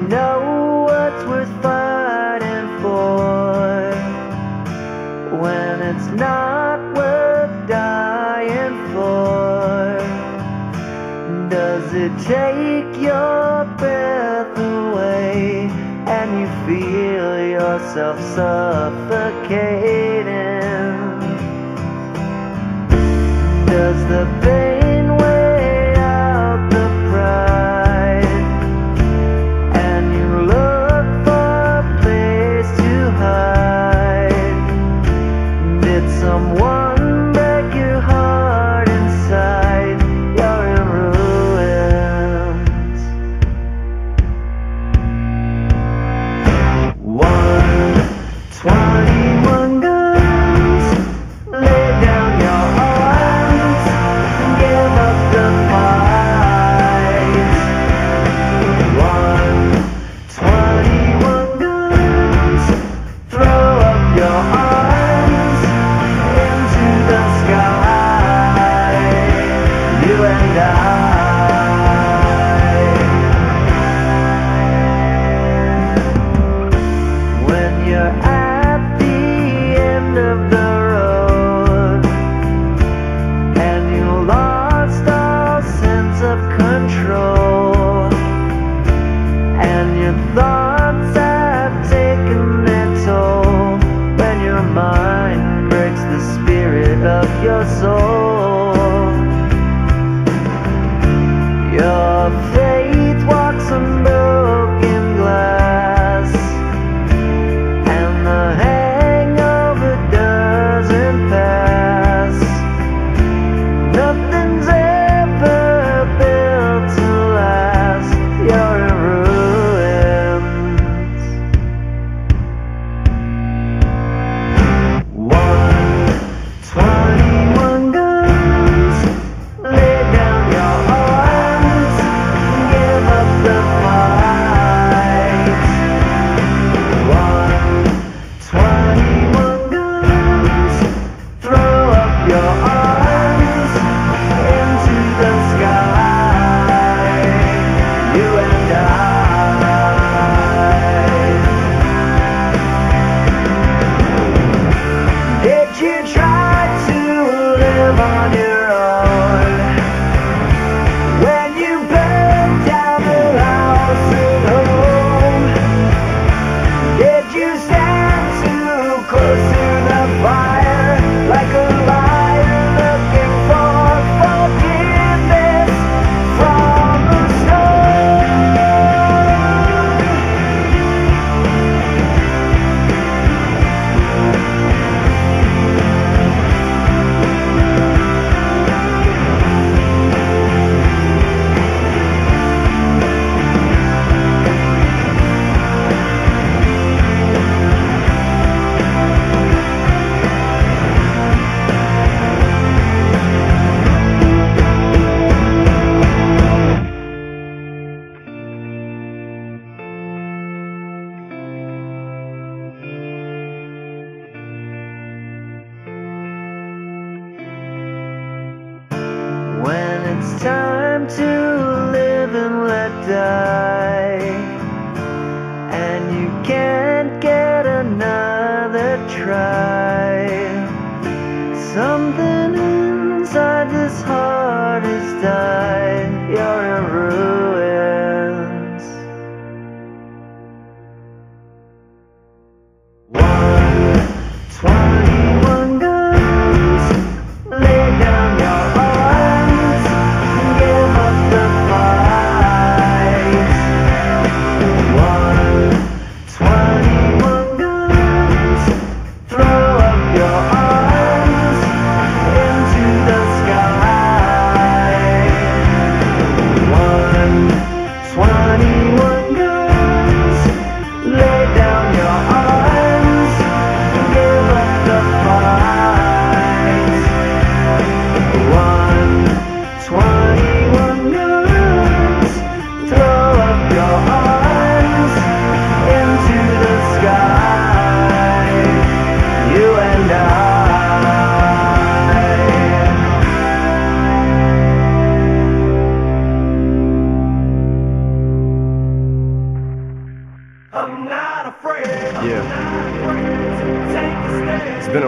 know what's worth fighting for when it's not worth dying for? Does it take your breath away and you feel yourself suffocating? Does the pain weigh out the pride and you look for a place to hide? Did someone break your heart inside? You're in ruins. 121 guns, lay down your arms, get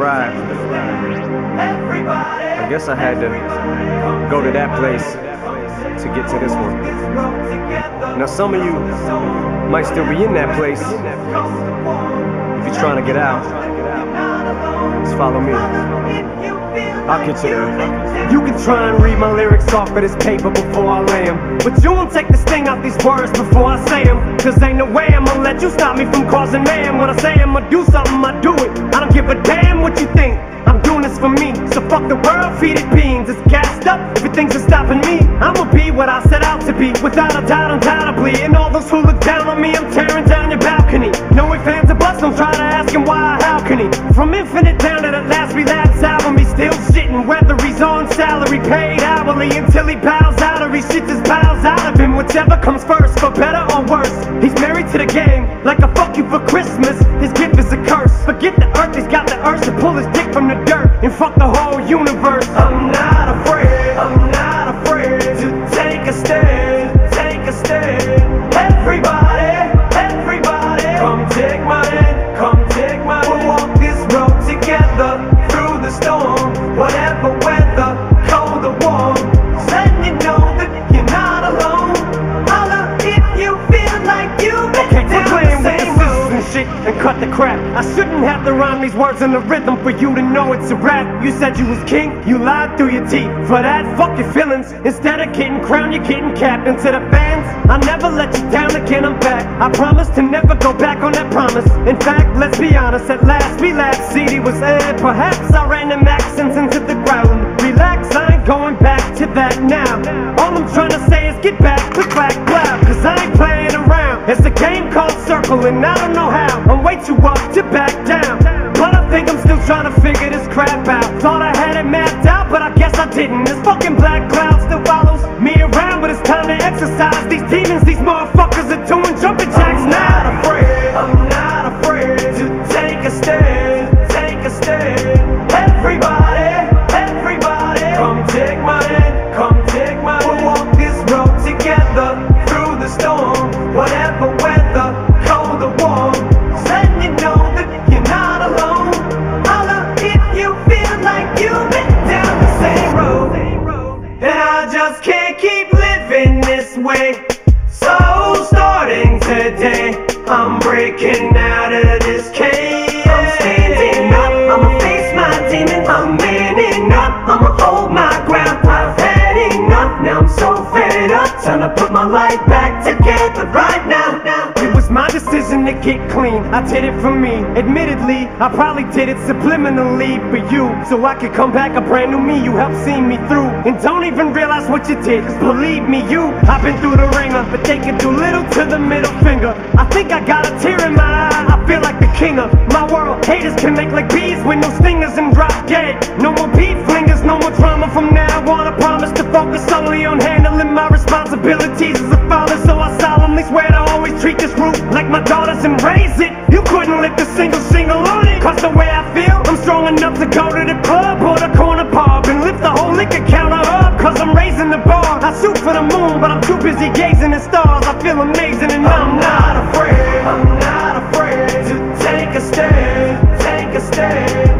arrived. I guess I had to go to that place to get to this one. Now some of you might still be in that place. If you're trying to get out, just follow me. I'll get you there. You can try and read my lyrics off of this paper before I lay 'em, but you won't take the sting out these words before I say 'em. Cause ain't no way I'ma let you stop me from causing mayhem. When I say I'ma do something, I do it. I don't give a damn what you think. I'm doing this for me, so fuck the world, feed it beans. It's gassed up, everything's just stopping me. I'ma be what I set out to be, without a doubt, undoubtedly. And all those who look down on me, I'm tearing down your balcony. No ifs, ands, or buts, don't try to ask him why or how can he. From Infinite down to the last relapse album, he's still shitting, whether he's on salary, paid hourly, until he bows out or he shits his bowels out of him. Whichever comes first, for better or worse. He's married to the game, like a fuck you for Christmas. His gift is a curse. Forget the earth, he's got the urge to pull his dick from the dirt and fuck the whole universe. I'm not afraid to take a stand, take a stand. Everybody, come take my hand, come take my hand. We'll walk this road together through the storm, whatever weather, cold or warm. Letting you know that you're not alone. Holla if you feel like you've been down the same road. Shit and cut the crap. I shouldn't have to rhyme these words in the rhythm for you to know it's a rap. You said you was king, you lied through your teeth. For that, fuck your feelings. Instead of getting crowned, you're getting capped. And to the fans, I never let you down again, I'm back. I promise to never go back on that promise. In fact, let's be honest, at last we laughed. CD was aired, perhaps I ran them accents into the ground. Relax, I ain't going back to that now. All I'm trying to say is get back, click, clack, clap. Cause I ain't playing around. It's a game called Circle and I don't know how. I'm way too up to back down, but I think I'm still trying to figure this crap out. Thought I had it mapped out, but I guess I didn't. This fucking black cloud still follows me around, but it's time to exercise these demons. These motherfuckers are doing jumping jacks now. I'm not afraid to take a stand, take a stand. Everybody, come take my hand, come take my hand. We'll walk this road together through the storm, whatever weather, cold or warm. Letting you know that you're not alone. Holla if you feel like you've been down the same road. And I just can't keep living this way. So starting today, I'm breaking out of this cage. I'm standing up, I'ma face my demons. I'm manning up, I'ma hold my ground. I've had enough, now I'm so fed up. Time to put my life back together right now. It was my decision to get clean, I did it for me. Admittedly, I probably did it subliminally for you, so I could come back a brand new me. You helped see me through, and don't even realize what you did. Cause believe me, I've been through the ringer, but they can do little to the middle finger. I think I got a tear in my eye, I feel like the king of my world. Haters can make like bees with no stingers and drop dead. No more beef flingers, no more drama from now on. I promise to focus solely on handling my responsibilities as a father. So I solemnly swear to always treat this group like my daughters and raise it. You couldn't lift a single shingle on it. Cause the way I feel, I'm strong enough to go to the club or the corner pub and lift the whole liquor counter up. Cause I'm raising the bar. I shoot for the moon, but I'm too busy gazing at stars. I feel amazing and I'm not afraid to take a stand, take a stand.